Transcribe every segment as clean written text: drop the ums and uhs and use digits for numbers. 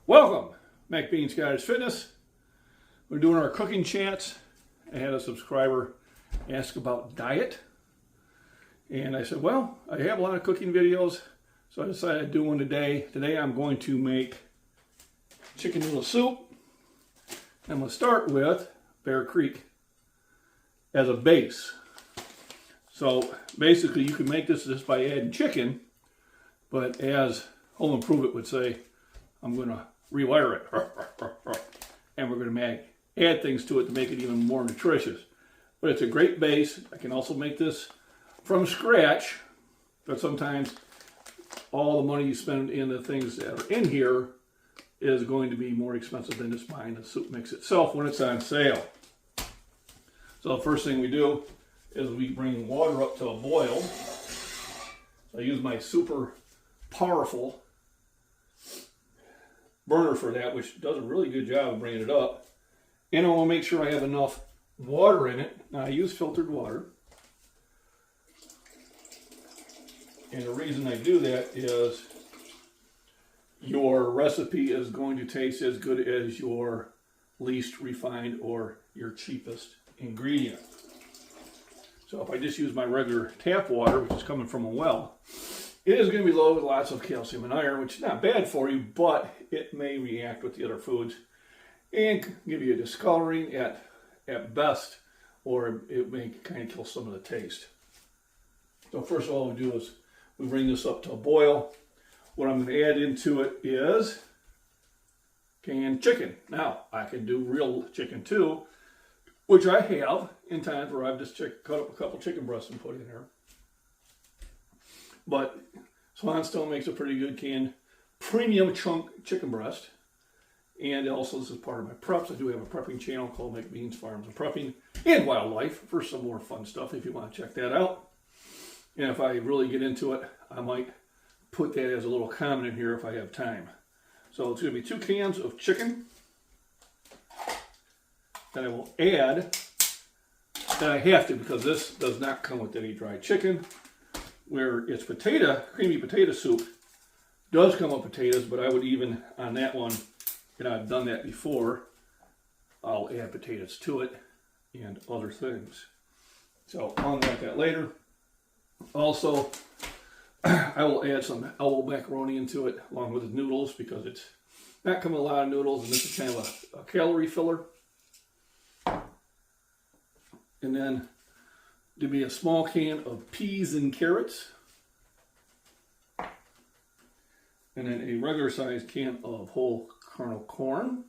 Welcome, Mac Bean Scottish Fitness. We're doing our cooking chats. I had a subscriber ask about diet. And I said, well, I have a lot of cooking videos, so I decided to do one today. Today I'm going to make chicken noodle soup. I'm going to start with Bear Creek as a base. So basically you can make this just by adding chicken, but as Home Improvement would say, I'm going to rewire it. And we're going to add things to it to make it even more nutritious. But it's a great base. I can also make this from scratch, but sometimes all the money you spend in the things that are in here is going to be more expensive than just buying the soup mix itself when it's on sale. So the first thing we do is we bring water up to a boil. So I use my super powerful burner for that, which does a really good job of bringing it up. And I want to make sure I have enough water in it. Now I use filtered water. And the reason I do that is your recipe is going to taste as good as your least refined or your cheapest ingredient. So if I just use my regular tap water, which is coming from a well, it is going to be loaded with lots of calcium and iron, which is not bad for you, but it may react with the other foods and give you a discoloring at best, or it may kind of kill some of the taste. So first of all, we do is we bring this up to a boil. What I'm going to add into it is canned chicken. Now, I can do real chicken too, which I have in times where I've just cut up a couple chicken breasts and put in there. But Swanstone makes a pretty good canned premium chunk chicken breast. And also, this is part of my preps. I do have a prepping channel called McBean's Farms and Prepping and Wildlife for some more fun stuff if you want to check that out. And if I really get into it, I might put that as a little comment in here if I have time. So it's going to be 2 cans of chicken that I will add. And I have to because this does not come with any dried chicken. Where it's creamy potato soup, does come with potatoes, but I would even, on that one, and I've done that before, I'll add potatoes to it and other things. So I'll unwrap that later. Also, I will add some elbow macaroni into it along with the noodles because it's not coming with a lot of noodles, and this is kind of a calorie filler. And then to be a small can of peas and carrots. And then a regular sized can of whole kernel corn.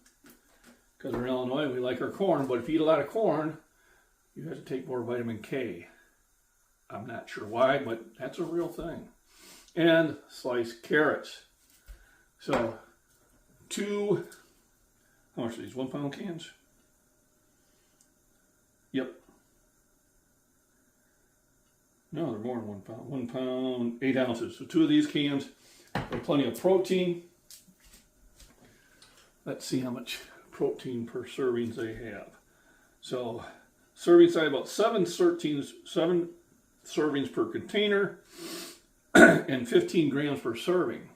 Because we're in Illinois, we like our corn, but if you eat a lot of corn, you have to take more vitamin K. I'm not sure why, but that's a real thing. And sliced carrots. So, how much are these? 1 pound cans? Yep. No, they're more than 1 pound. 1 pound, 8 ounces. So 2 of these cans are plenty of protein. Let's see how much protein per servings they have. So serving size about 7 servings per container and 15 grams per serving.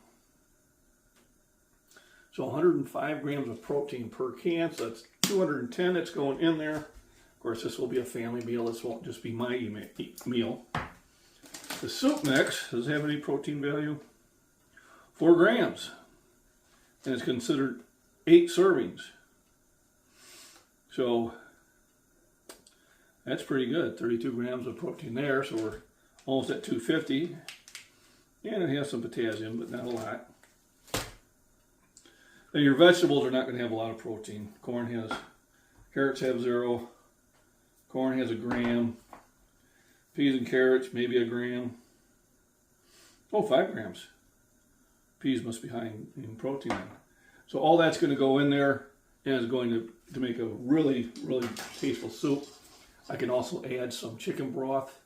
So 105 grams of protein per can. So that's 210 that's going in there. Of course, this will be a family meal. This won't just be my meal. The soup mix, does it have any protein value? 4 grams. And it's considered 8 servings. So that's pretty good. 32 grams of protein there. So we're almost at 250. And it has some potassium, but not a lot. Then your vegetables are not going to have a lot of protein. Carrots have 0. Corn has 1 gram. Peas and carrots, maybe 1 gram. Oh, 5 grams. Peas must be high in protein. So all that's going to go in there and is going to make a really, really tasteful soup. I can also add some chicken broth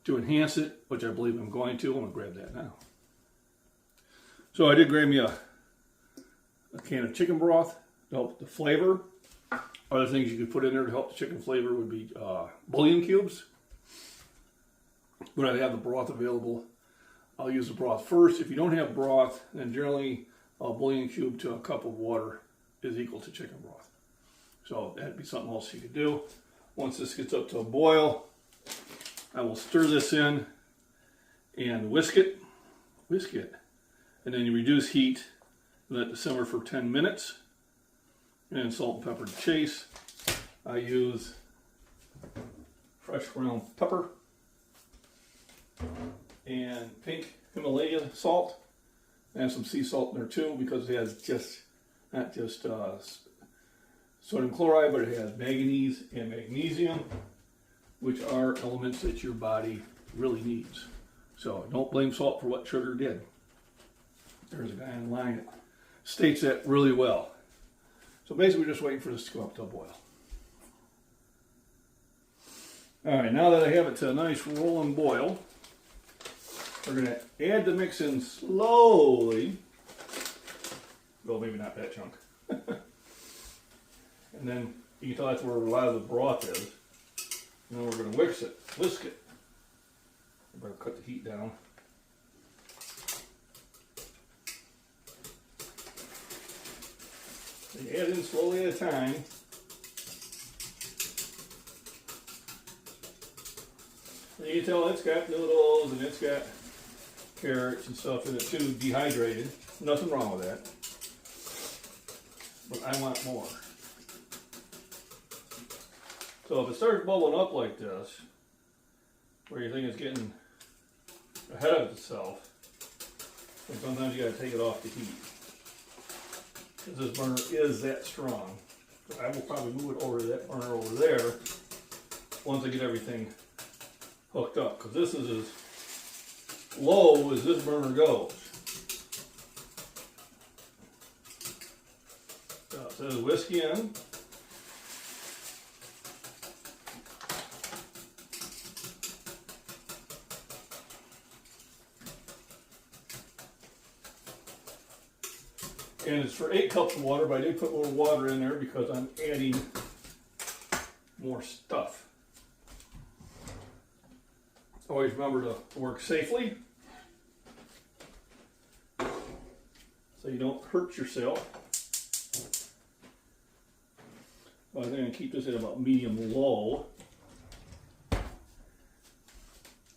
to enhance it, which I believe I'm going to. I'm going to grab that now. So I did grab me a can of chicken broth to help the flavor. Other things you could put in there to help the chicken flavor would be bouillon cubes. When I have the broth available, I'll use the broth first. If you don't have broth, then generally a bouillon cube to a cup of water is equal to chicken broth. So that'd be something else you could do. Once this gets up to a boil, I will stir this in and whisk it, and then you reduce heat, let it simmer for 10 minutes, and then salt and pepper to chase. I use fresh ground pepper and pink Himalayan salt, and some sea salt in there too, because it has not just sodium chloride, but it has manganese and magnesium, which are elements that your body really needs. So don't blame salt for what sugar did. There's a guy online that states that really well. So basically we're just waiting for this to go up to a boil. Alright, now that I have it to a nice rolling boil, we're going to add the mix in slowly. Well, maybe not that chunk. And then you can tell that's where a lot of the broth is. And then we're going to whisk it. I'm going to cut the heat down. So you add in slowly at a time. And you can tell it's got noodles and it's got carrots and stuff in it too, dehydrated. Nothing wrong with that. But I want more. So if it starts bubbling up like this, where you think it's getting ahead of itself, then sometimes you got to take it off the heat. Because this burner is that strong. So I will probably move it over to that burner over there once I get everything hooked up. Because this is as low as this burner goes. So it says whiskey in. And it's for 8 cups of water, but I did put more water in there because I'm adding more stuff. Always remember to work safely so you don't hurt yourself. So I'm going to keep this at about medium low.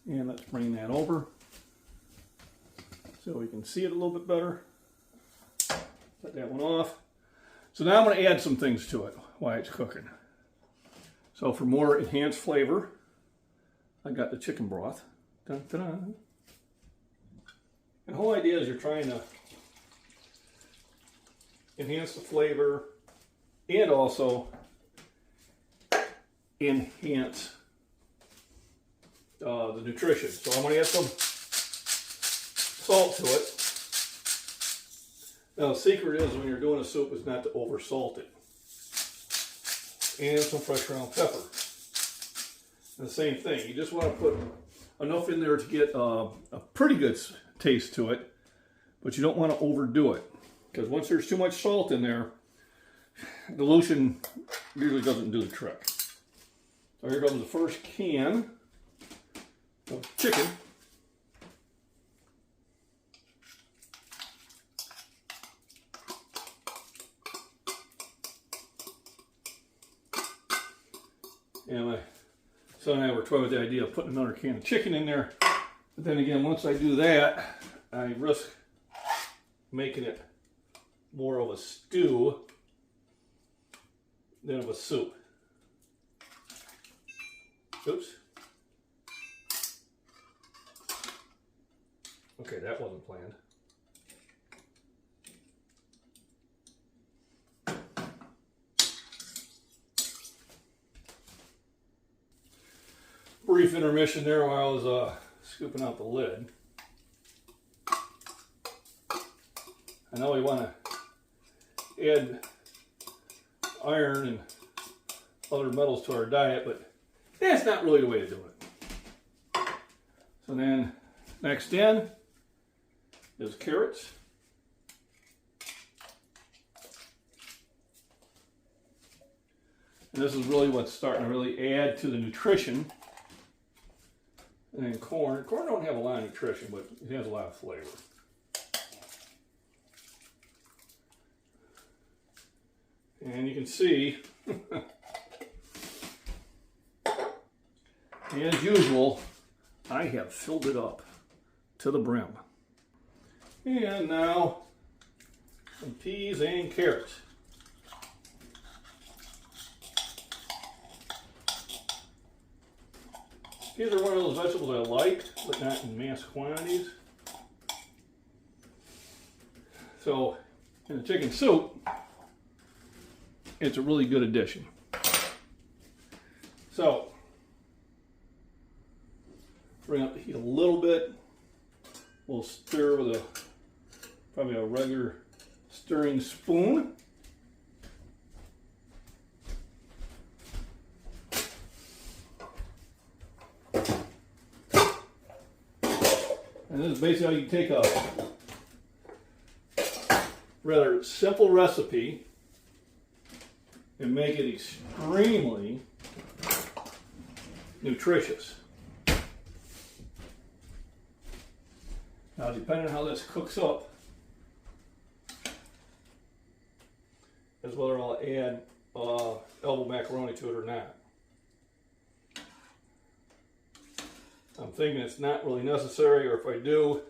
And let's bring that over so we can see it a little bit better. Cut that one off. So now I'm going to add some things to it while it's cooking. So for more enhanced flavor, I got the chicken broth. Dun, dun, dun. And the whole idea is you're trying to enhance the flavor and also enhance the nutrition. So I'm going to add some salt to it. Now the secret is when you're doing a soup is not to over salt it. And some fresh ground pepper. And the same thing, you just want to put enough in there to get a pretty good taste to it, but you don't want to overdo it. Because once there's too much salt in there, dilution usually doesn't do the trick. So here comes the first can of chicken. And my son and I were toying with the idea of putting another can of chicken in there. But then again, once I do that, I risk making it more of a stew than of a soup. Oops. Okay, that wasn't planned. Brief intermission there while I was scooping out the lid. I know we want to add iron and other metals to our diet, but that's not really the way to do it. So then, next in is carrots. And this is really what's starting to really add to the nutrition. And then corn. Corn don't have a lot of nutrition, but it has a lot of flavor. And you can see, as usual, I have filled it up to the brim. And now some peas and carrots. These are one of those vegetables I like, but not in mass quantities. So, in the chicken soup, it's a really good addition. So, bring up the heat a little bit. We'll stir with probably a regular stirring spoon. And this is basically how you take a rather simple recipe and make it extremely nutritious. Now, depending on how this cooks up, is whether I'll add elbow macaroni to it or not. I'm thinking it's not really necessary, or if I do,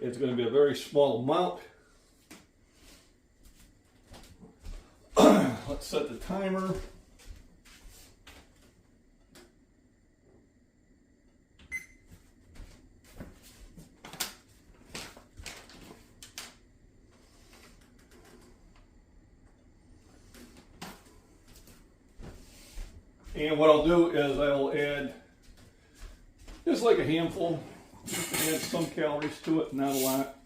it's going to be a very small amount. Let's set the timer. And what I'll do is I'll add just like a handful, add some calories to it, not a lot.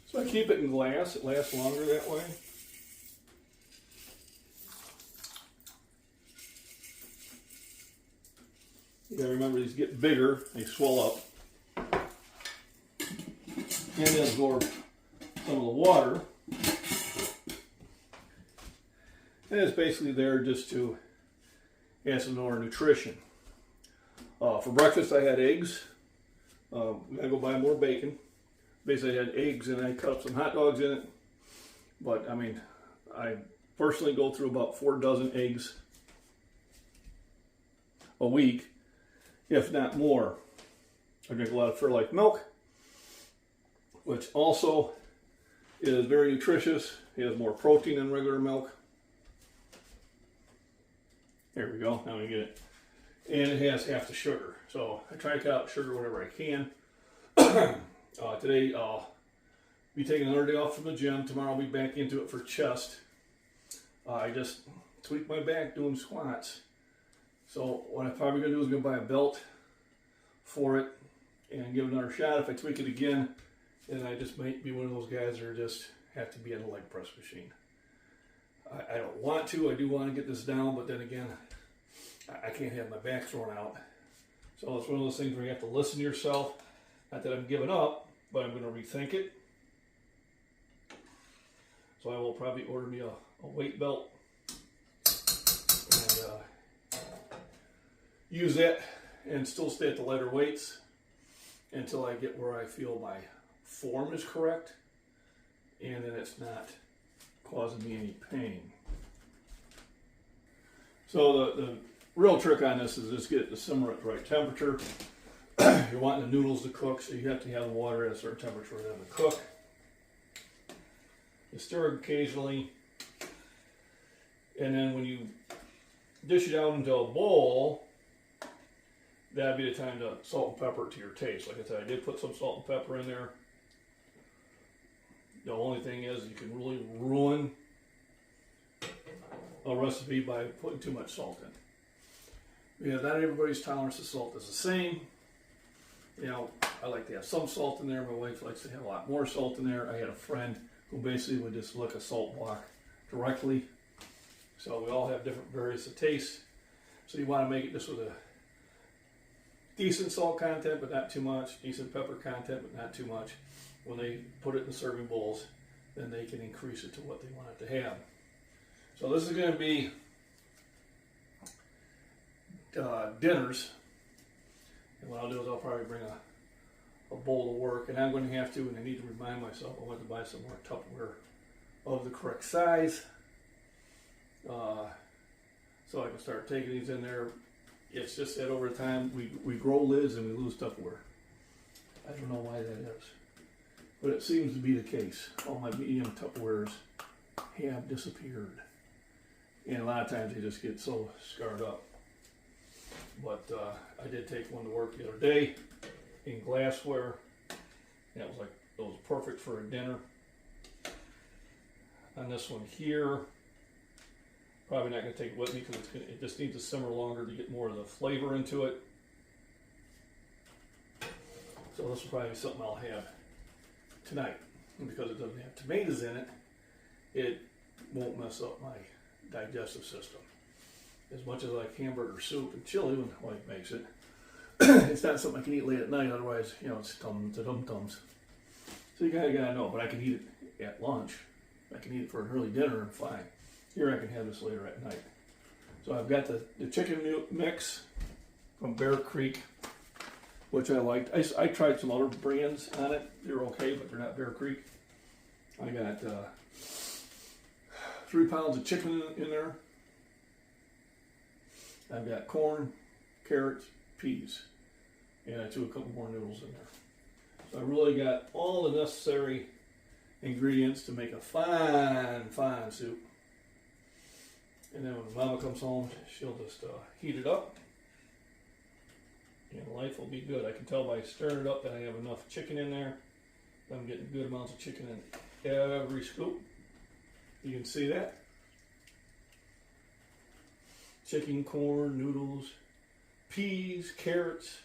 So I keep it in glass, it lasts longer that way. You gotta remember, these get bigger, they swell up. And they absorb some of the water. And it's basically there just to add some more nutrition. For breakfast I had eggs. I gotta go buy more bacon. Basically I had eggs and I cut up some hot dogs in it. But I mean, I personally go through about 4 dozen eggs a week, if not more. I drink a lot of Fairlife milk, which also is very nutritious. It has more protein than regular milk. There we go, now we get it. And it has half the sugar. So I try to cut out sugar whenever I can. Today I'll be taking another day off from the gym. Tomorrow I'll be back into it for chest. I just tweaked my back doing squats. So what I'm probably going to do is go buy a belt for it and give it another shot. If I tweak it again, then I just might be one of those guys that are just have to be on the leg press machine. I don't want to. I do want to get this down, but then again, I can't have my back thrown out. So it's one of those things where you have to listen to yourself. Not that I'm giving up, but I'm going to rethink it. So I will probably order me a weight belt and use that and still stay at the lighter weights until I get where I feel my form is correct and then it's not causing me any pain. So the real trick on this is just get it to simmer at the right temperature. You're wanting the noodles to cook, so you have to have the water at a certain temperature for them to cook. You stir it occasionally, and then when you dish it out into a bowl, that'd be the time to salt and pepper it to your taste. Like I said, I did put some salt and pepper in there. The only thing is you can really ruin a recipe by putting too much salt in. Because not everybody's tolerance to salt is the same. You know, I like to have some salt in there. My wife likes to have a lot more salt in there. I had a friend who basically would just lick a salt block directly. So we all have different various of tastes. So you want to make it just with a decent salt content, but not too much. Decent pepper content, but not too much. When they put it in serving bowls, then they can increase it to what they want it to have. So this is going to be dinners. And what I'll do is I'll probably bring a bowl to work, and I'm going to have to, and I need to remind myself, I want to buy some more Tupperware of the correct size. So I can start taking these in there. It's just that over time we grow lids and we lose Tupperware. I don't know why that is, but it seems to be the case. All my medium Tupperwares have disappeared. And a lot of times they just get so scarred up. But I did take one to work the other day in glassware. And it was perfect for a dinner. On this one here, probably not going to take it with me because it just needs to simmer longer to get more of the flavor into it. So this will probably be something I'll have tonight. And because it doesn't have tomatoes in it, it won't mess up my digestive system. As much as I like hamburger soup and chili when my wife makes it, it's not something I can eat late at night, otherwise, it's dum-tums. So you gotta know, but I can eat it at lunch. I can eat it for an early dinner and fine. Here I can have this later at night. So I've got the chicken mix from Bear Creek, which I liked. I tried some other brands on it. They're okay, but they're not Bear Creek. I got 3 pounds of chicken in there. I've got corn, carrots, peas, and I threw a couple more noodles in there. So I really got all the necessary ingredients to make a fine soup. And then when Mama comes home, she'll just heat it up, and life will be good. I can tell by stirring it up that I have enough chicken in there. I'm getting good amounts of chicken in every scoop. You can see that. Chicken, corn, noodles, peas, carrots,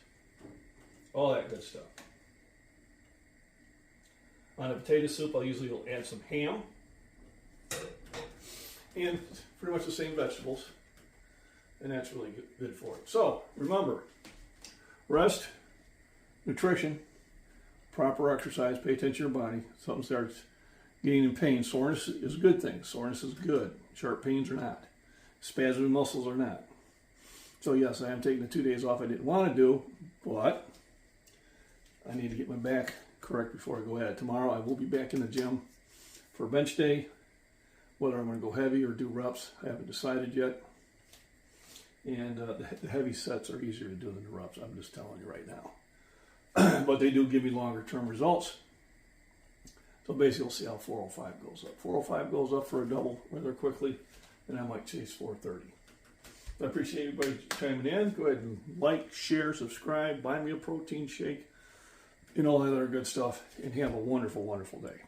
all that good stuff. On a potato soup, I'll usually add some ham and pretty much the same vegetables, and that's really good for it. So remember, rest, nutrition, proper exercise, pay attention to your body. Something starts getting in pain. Soreness is a good thing. Soreness is good. Sharp pains are not. Spasms in muscles are not. So yes, I am taking the 2 days off I didn't want to do, but I need to get my back correct before I go at it. Tomorrow I will be back in the gym for bench day. Whether I'm going to go heavy or do reps, I haven't decided yet. And the heavy sets are easier to do than the reps. I'm just telling you right now. But they do give me longer term results. So basically we'll see how 405 goes up. 405 goes up for a double rather quickly, and I might chase 430. I appreciate everybody chiming in. Go ahead and like, share, subscribe, buy me a protein shake, and all that other good stuff. And have a wonderful, wonderful day.